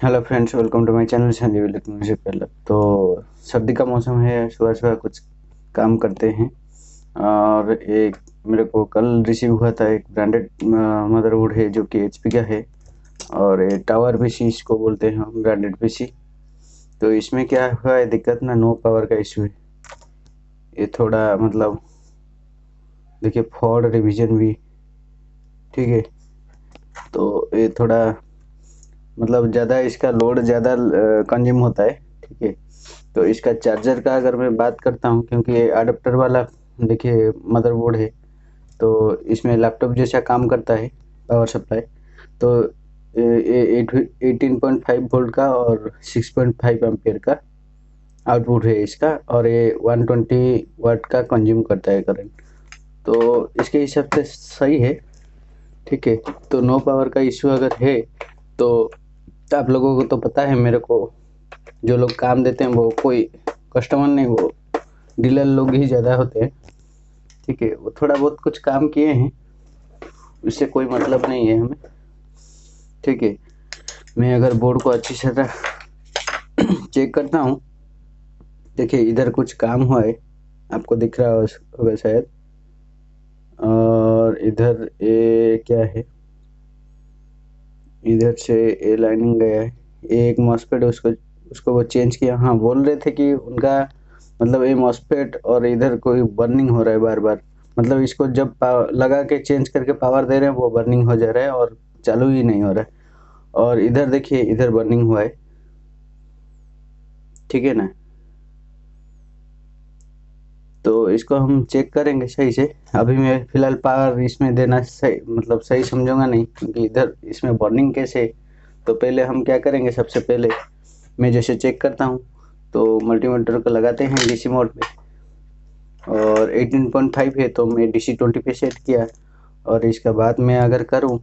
Hello friends, welcome to my channel Sanjeev electronics develop. तो सर्दी का मौसम है, सुबह सुबह कुछ काम करते हैं। और एक मेरे को कल रिसीव हुआ था, एक ब्रांडेड मदरबोर्ड है जो कि एचपी का है। और ये टावर पीसी इसको बोलते हैं हम, ब्रांडेड पीसी। तो इसमें क्या हुआ है दिक्कत ना, नो पावर का इशू है। ये थोड़ा मतलब देखिए, फॉर रिवीजन भी ठीक है। तो ये थोड़ा मतलब ज़्यादा इसका लोड ज़्यादा कंज्यूम होता है, ठीक है। तो इसका चार्जर का अगर मैं बात करता हूँ, क्योंकि ये अडेप्टर वाला देखिए मदरबोर्ड है, तो इसमें लैपटॉप जैसा काम करता है पावर सप्लाई। तो ये 18.5 वोल्ट का और 6.5 एम्पियर का आउटपुट है इसका, और ये 120 वाट का कंज्यूम करता है करंट। तो इसके हिसाब से सही है, ठीक है। तो नो पावर का इशू अगर है तो आप लोगों को तो पता है, मेरे को जो लोग काम देते हैं वो कोई कस्टमर नहीं, वो डीलर लोग ही ज़्यादा होते हैं, ठीक है। वो थोड़ा बहुत कुछ काम किए हैं, उससे कोई मतलब नहीं है हमें, ठीक है। मैं अगर बोर्ड को अच्छी तरह चेक करता हूँ, देखिए इधर कुछ काम हुआ है, आपको दिख रहा होगा शायद। और इधर ये क्या है, इधर से ए लाइनिंग गया है, ये एक मॉसफेट, उसको उसको वो चेंज किया। हाँ, बोल रहे थे कि उनका मतलब ये मॉसफेट और इधर कोई बर्निंग हो रहा है बार बार। मतलब इसको जब लगा के चेंज करके पावर दे रहे हैं, वो बर्निंग हो जा रहा है और चालू ही नहीं हो रहा है। और इधर देखिए, इधर बर्निंग हुआ है, ठीक है ना। तो इसको हम चेक करेंगे सही से। अभी मैं फिलहाल पावर इसमें देना सही मतलब सही समझूंगा नहीं, क्योंकि इधर इसमें बर्निंग कैसे। तो पहले हम क्या करेंगे, सबसे पहले मैं जैसे चेक करता हूँ, तो मल्टीमीटर को लगाते हैं डीसी मोड पे। और 18.5 है तो मैं डीसी 20 पे सेट किया। और इसका बाद मैं अगर करूँ,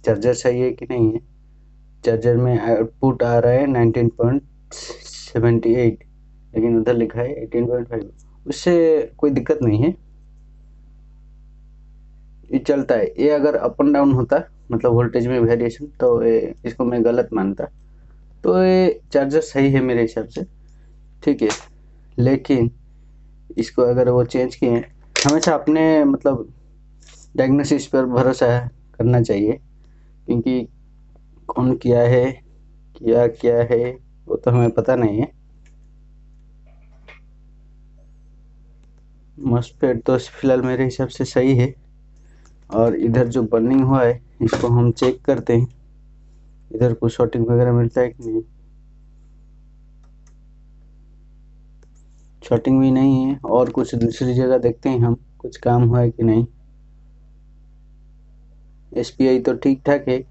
चार्जर सही है कि नहीं है। चार्जर में आउटपुट आ रहा है 19.78, लेकिन उधर लिखा है 18.5। उससे कोई दिक्कत नहीं है, ये चलता है। ये अगर अप एंड डाउन होता, मतलब वोल्टेज में वेरिएशन, तो इसको मैं गलत मानता। तो ये चार्जर सही है मेरे हिसाब से, ठीक है। लेकिन इसको अगर वो चेंज किए, हमेशा अपने मतलब डायग्नोसिस पर भरोसा करना चाहिए, क्योंकि कौन किया है, किया क्या है, वो तो हमें पता नहीं है। मॉसफेट तो फिलहाल मेरे हिसाब से सही है। और इधर जो बर्निंग हुआ है, इसको हम चेक करते हैं, इधर कुछ शॉर्टिंग वगैरह मिलता है कि नहीं। शॉर्टिंग भी नहीं है, और कुछ दूसरी जगह देखते हैं हम, कुछ काम हुआ है कि नहीं। एसपीआई तो ठीक ठाक है,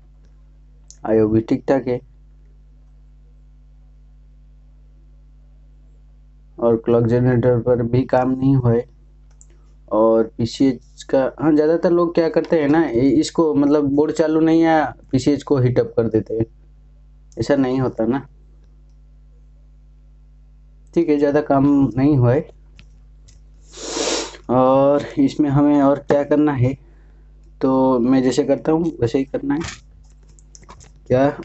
आईओ भी ठीक ठाक है, और क्लॉक जनरेटर पर भी काम नहीं हुआ है। और पीसीएच का, हाँ, ज़्यादातर लोग क्या करते हैं ना, इसको मतलब बोर्ड चालू नहीं है, पीसीएच को हीट अप कर देते हैं। ऐसा नहीं होता ना, ठीक है, ज़्यादा काम नहीं हुआ है। और इसमें हमें और क्या करना है, तो मैं जैसे करता हूँ वैसे ही करना है क्या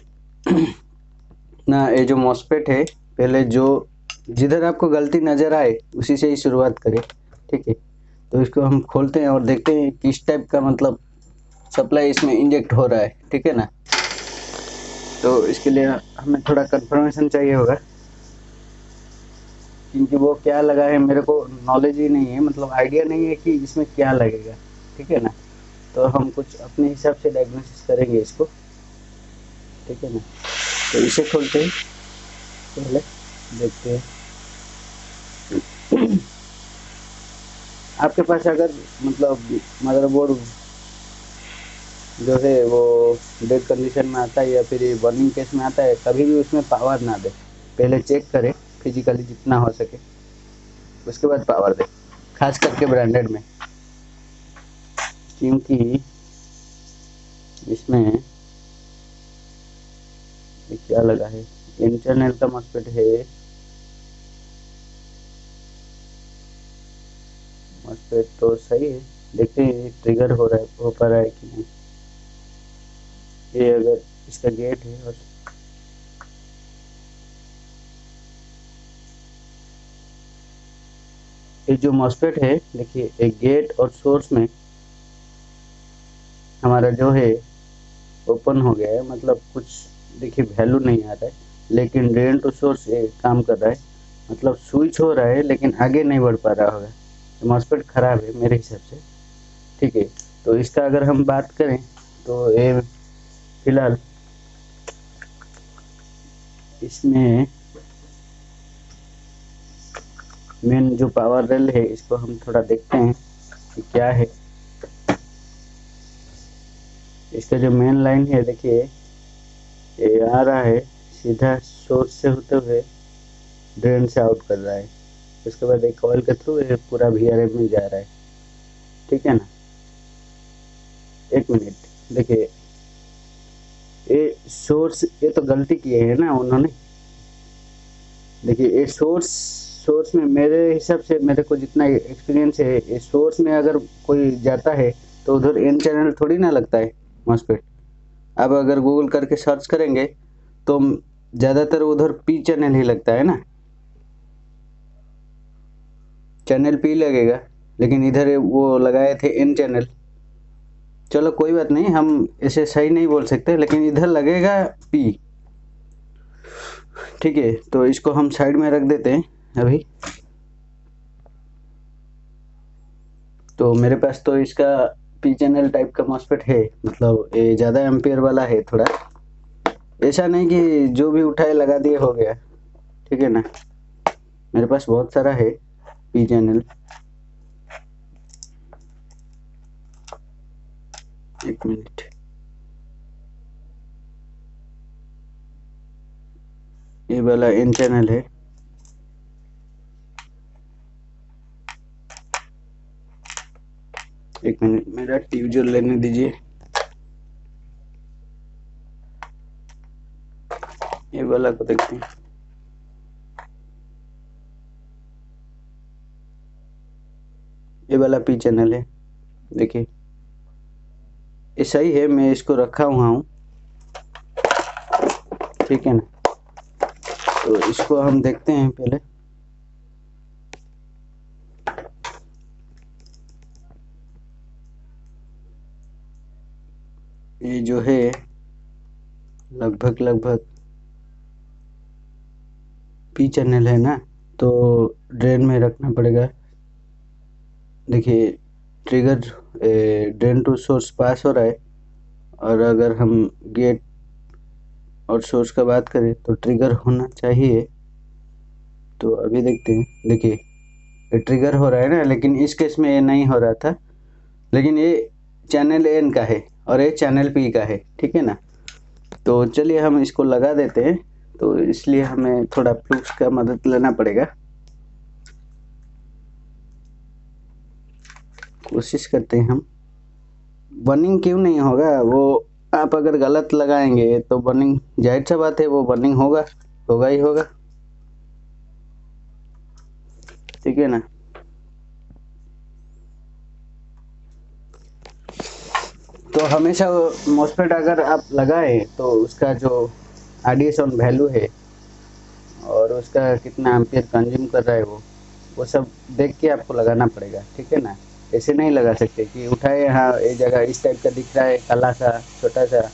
ना। ये जो मॉसफेट है, पहले जो जिधर आपको गलती नज़र आए उसी से ही शुरुआत करें, ठीक है। तो इसको हम खोलते हैं और देखते हैं किस टाइप का मतलब सप्लाई इसमें इंजेक्ट हो रहा है, ठीक है ना। तो इसके लिए हमें थोड़ा कंफर्मेशन चाहिए होगा, क्योंकि वो क्या लगा है मेरे को नॉलेज ही नहीं है, मतलब आइडिया नहीं है कि इसमें क्या लगेगा, ठीक है ना। तो हम कुछ अपने हिसाब से डायग्नोसिस करेंगे इसको, ठीक है ना। तो इसे खोलते हैं, पहले देखते हैं। आपके पास अगर मतलब मदरबोर्ड जो है वो डेड कंडीशन में आता है या फिर बर्निंग केस में आता है, कभी भी उसमें पावर ना दे। पहले चेक करें फिजिकली जितना हो सके, उसके बाद पावर दे, खास करके ब्रांडेड में। क्योंकि इसमें ये क्या लगा है, इंटरनल का मॉसफेट है। मॉसफेट तो सही है, देखते हैं ट्रिगर हो रहा है, हो पा रहा है कि नहीं। ये अगर इसका गेट है, और ये जो मॉस्फेट है देखिए, एक गेट और सोर्स में हमारा जो है ओपन हो गया है, मतलब कुछ देखिए वैल्यू नहीं आ रहा है, लेकिन ड्रेन टू सोर्स ये काम कर रहा है, मतलब स्विच हो रहा है लेकिन आगे नहीं बढ़ पा रहा होगा। तो मॉस्फेट खराब है मेरे हिसाब से। ठीक है, तो इसका अगर हम बात करें तो ये फिलहाल इसमें मेन जो पावर रेल है इसको हम थोड़ा देखते हैं कि क्या है। इसका जो मेन लाइन है देखिए, ये आ रहा है सीधा सोर्स से होते हुए ड्रेन से आउट कर रहा है। उसके बाद एक कॉइल के थ्रू ये पूरा वीआरएम में जा रहा है। ठीक है ना, एक मिनट देखिए, ये सोर्स, ये तो गलती किए है ना उन्होंने। देखिए ये सोर्स में मेरे हिसाब से, मेरे को जितना एक्सपीरियंस है, ये सोर्स में अगर कोई जाता है तो उधर एन चैनल थोड़ी ना लगता है मॉस्फेट। अब अगर गूगल करके सर्च करेंगे तो ज़्यादातर उधर पी चैनल ही लगता है ना, चैनल पी लगेगा, लेकिन इधर वो लगाए थे एन चैनल। चलो कोई बात नहीं, हम इसे सही नहीं बोल सकते, लेकिन इधर लगेगा पी। ठीक है, तो इसको हम साइड में रख देते हैं अभी। तो मेरे पास तो इसका पी चैनल टाइप का मॉस्फेट है, मतलब ये ज़्यादा एम्पियर वाला है थोड़ा। ऐसा नहीं कि जो भी उठाए लगा दिए हो गया। ठीक है ना, मेरे पास बहुत सारा है पी चैनल। एक मिनट, ये वाला एन चैनल है। एक मिनट, मेरा ट्यूजर लेने दीजिए। ये वाला को देखते हैं। ये वाला पी चैनल है, देखिए ये सही है, मैं इसको रखा हुआ हूँ। ठीक है ना, तो इसको हम देखते हैं पहले। ये जो है लगभग पी चैनल है ना, तो ड्रेन में रखना पड़ेगा। देखिए ट्रिगर ड्रेन टू सोर्स पास हो रहा है, और अगर हम गेट और सोर्स का बात करें तो ट्रिगर होना चाहिए। तो अभी देखते हैं, देखिए ये ट्रिगर हो रहा है ना, लेकिन इस केस में ये नहीं हो रहा था, लेकिन ये चैनल एन का है और ये चैनल पी का है। ठीक है ना, तो चलिए हम इसको लगा देते हैं। तो इसलिए हमें थोड़ा फ्लूक्स का मदद लेना पड़ेगा, कोशिश करते हैं हम। बर्निंग क्यों नहीं होगा, वो आप अगर गलत लगाएंगे तो बर्निंग, जाहिर सा बात है वो बर्निंग होगा, होगा ही होगा। ठीक है ना, तो हमेशा मॉस्फेट अगर आप लगाएं तो उसका जो आरडीएस ऑन वैल्यू है और उसका कितना एम्पियर कंज्यूम कर रहा है वो सब देख के आपको लगाना पड़ेगा। ठीक है ना, ऐसे नहीं लगा सकते कि उठाए, हाँ ये जगह इस टाइप का दिख रहा है, काला सा छोटा सा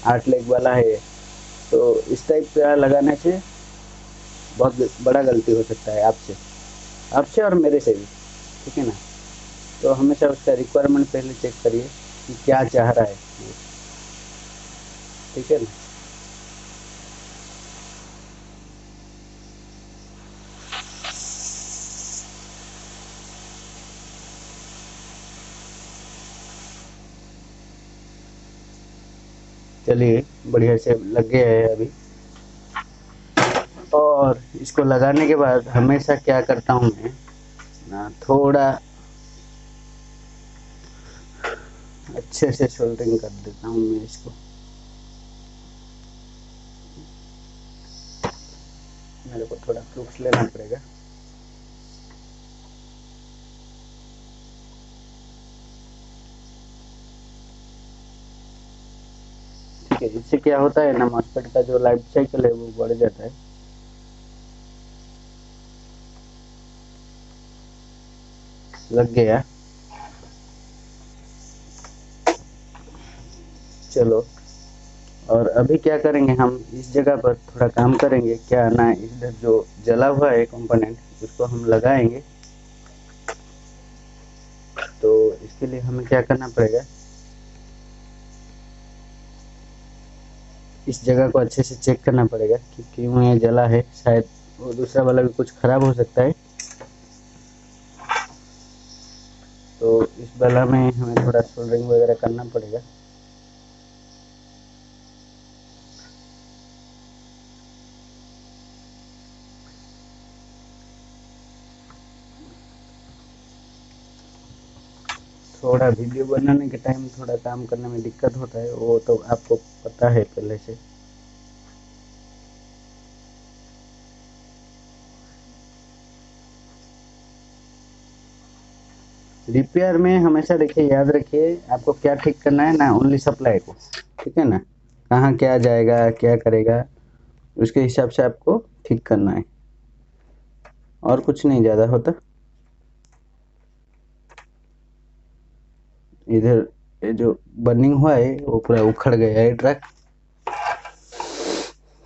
8 लेग वाला है, तो इस टाइप का लगाने से बहुत बड़ा गलती हो सकता है आपसे, आपसे और मेरे से भी। ठीक है ना, तो हमेशा उसका रिक्वायरमेंट पहले चेक करिए कि क्या चाह रहा है। ठीक है ना, चलिए बढ़िया से लग गया है अभी। और इसको लगाने के बाद हमेशा क्या करता हूँ मैं ना, थोड़ा अच्छे से सोल्डरिंग कर देता हूँ मैं इसको। मेरे को थोड़ा फ्लूक्स लेना पड़ेगा। ठीक है, इससे क्या होता है ना, मॉस्फेट का जो लाइफ साइकिल है वो बढ़ जाता है। लग गया। चलो, और अभी क्या करेंगे, हम इस जगह पर थोड़ा काम करेंगे। क्या ना, इधर जो जला हुआ है कंपोनेंट उसको हम लगाएंगे। तो इसके लिए हमें क्या करना पड़ेगा, इस जगह को अच्छे से चेक करना पड़ेगा कि क्यों ये जला है। शायद वो दूसरा वाला भी कुछ खराब हो सकता है। तो इस वाला में हमें थोड़ा सोल्डरिंग वगैरह करना पड़ेगा। थोड़ा वीडियो बनाने के टाइम थोड़ा काम करने में दिक्कत होता है, वो तो आपको पता है पहले से। रिपेयर में हमेशा देखिए, याद रखिए आपको क्या ठीक करना है ना, ओनली सप्लाई को। ठीक है ना, कहाँ क्या जाएगा क्या करेगा उसके हिसाब से आपको ठीक करना है, और कुछ नहीं ज़्यादा होता। इधर ये जो बर्निंग हुआ है वो पूरा उखड़ गया है ट्रक।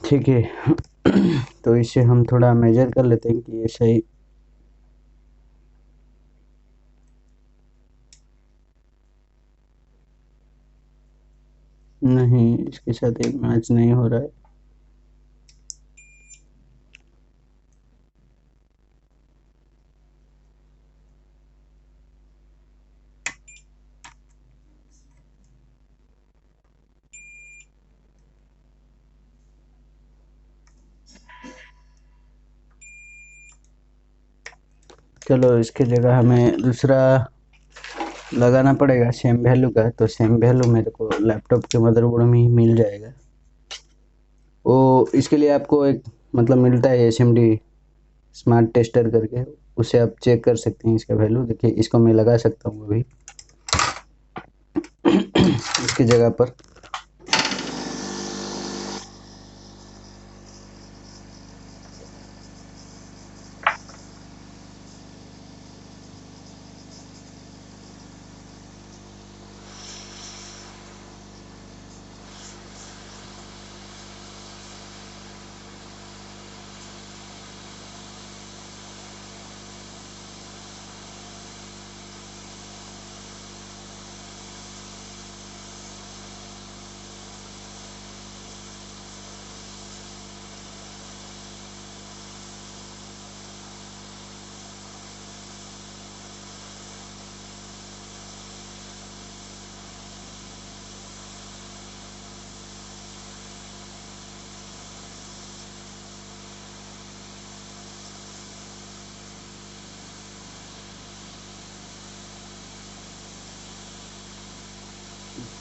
ठीक है। तो इसे हम थोड़ा मेजर कर लेते हैं कि ये सही। नहीं, इसके साथ एक मैच नहीं हो रहा है। चलो, इसके जगह हमें दूसरा लगाना पड़ेगा सेम वैल्यू का। तो सेम वैल्यू मेरे को लैपटॉप के मदरबोर्ड में ही मिल जाएगा। वो इसके लिए आपको एक मतलब मिलता है एसएमडी स्मार्ट टेस्टर करके, उसे आप चेक कर सकते हैं इसका वैल्यू। देखिए, इसको मैं लगा सकता हूँ अभी इसकी जगह पर।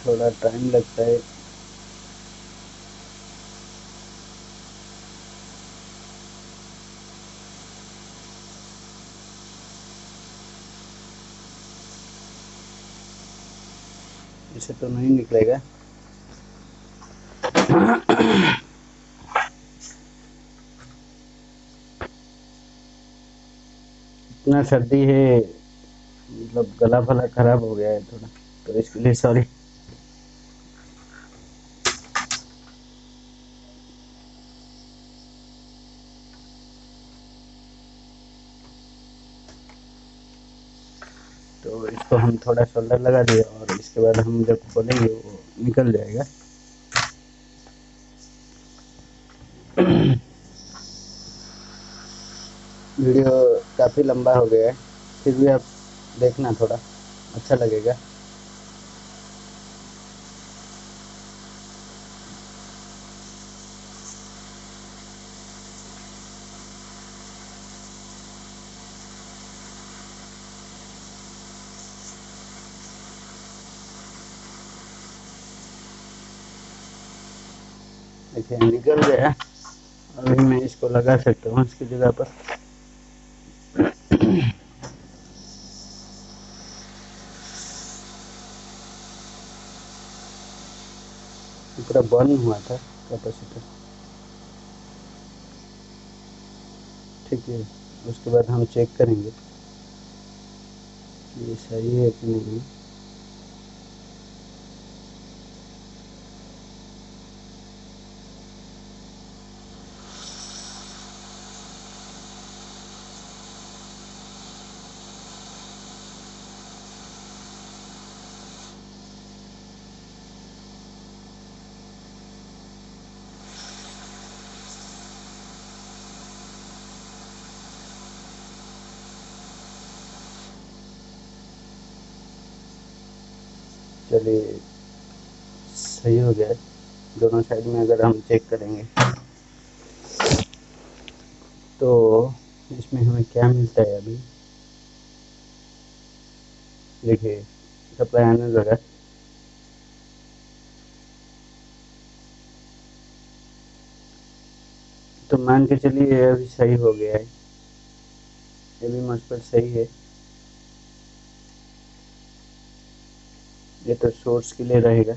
थोड़ा टाइम लगता है। इसे तो नहीं निकलेगा। इतना सर्दी है, मतलब गला फला खराब हो गया है थोड़ा, तो इसके लिए सॉरी। तो इसको हम थोड़ा शोल्डर लगा दिए, और इसके बाद हम जब खोलेंगे वो निकल जाएगा। वीडियो काफ़ी लंबा हो गया है, फिर भी आप देखना, थोड़ा अच्छा लगेगा। देखिए, निकल गया। अभी मैं इसको लगा सकता हूँ इसकी जगह पर। पूरा बर्न हुआ था कैपेसिटर। ठीक है, उसके बाद हम चेक करेंगे। ये सही है कि नहीं। चलिए, सही हो गया है। दोनों साइड में अगर हम चेक करेंगे तो इसमें हमें क्या मिलता है अभी। देखिए, सप्लाई आने लगा। तो मान के चलिए ये अभी सही हो गया है। ये भी MOSFET सही है। ये तो सोर्स के लिए रहेगा।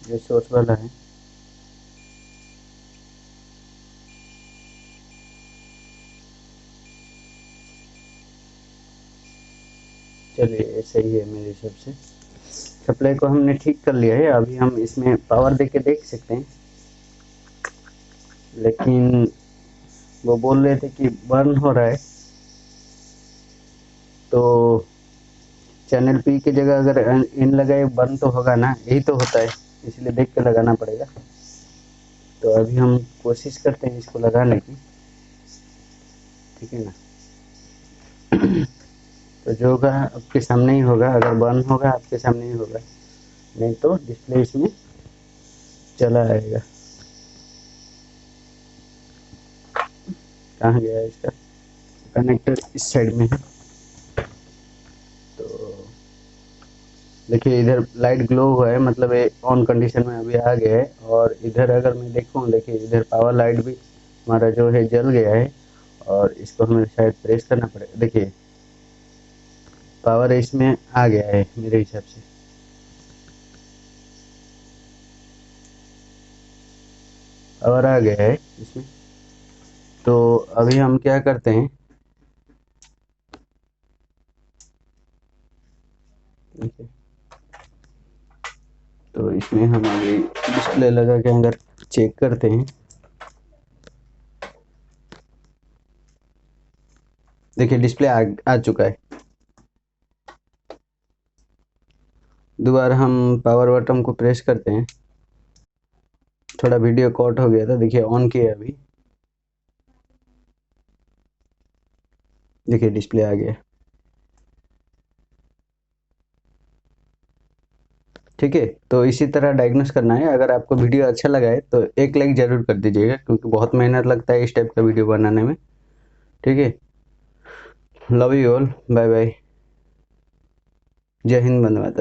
ये सोर्स वाला है। चलिए, ये सही है मेरे हिसाब से। सप्लाई को हमने ठीक कर लिया है। अभी हम इसमें पावर दे के देख सकते हैं, लेकिन वो बोल रहे थे कि बर्न हो रहा है। तो चैनल पी की जगह अगर इन लगाए बर्न तो होगा ना, यही तो होता है। इसलिए देख के लगाना पड़ेगा। तो अभी हम कोशिश करते हैं इसको लगाने की। ठीक है ना। तो जो होगा आपके सामने ही होगा। अगर बर्न होगा आपके सामने ही होगा, नहीं तो डिस्प्ले इसमें चला आएगा। कहाँ गया है इसका कनेक्टर? इस साइड में है। तो देखिए, इधर लाइट ग्लो हुआ है, मतलब ये ऑन कंडीशन में अभी आ गया है। और इधर अगर मैं देखूँ, देखिए इधर पावर लाइट भी हमारा जो है जल गया है। और इसको हमें शायद प्रेस करना पड़ेगा। देखिए, पावर इसमें आ गया है मेरे हिसाब से। पावर आ गया है इसमें। तो अभी हम क्या करते हैं, देखिए, तो इसमें हम अभी डिस्प्ले लगा के अंदर चेक करते हैं। देखिए, डिस्प्ले आ चुका है। दोबारा हम पावर बटन को प्रेस करते हैं। थोड़ा वीडियो कट हो गया था। देखिए, ऑन किया अभी। देखिए, डिस्प्ले आ गया। ठीक है। तो इसी तरह डायग्नोस करना है। अगर आपको वीडियो अच्छा लगा है तो एक लाइक ज़रूर कर दीजिएगा, क्योंकि बहुत मेहनत लगता है इस टाइप का वीडियो बनाने में। ठीक है। Love you all. Bye bye. जय हिंद, वंदे मातरम।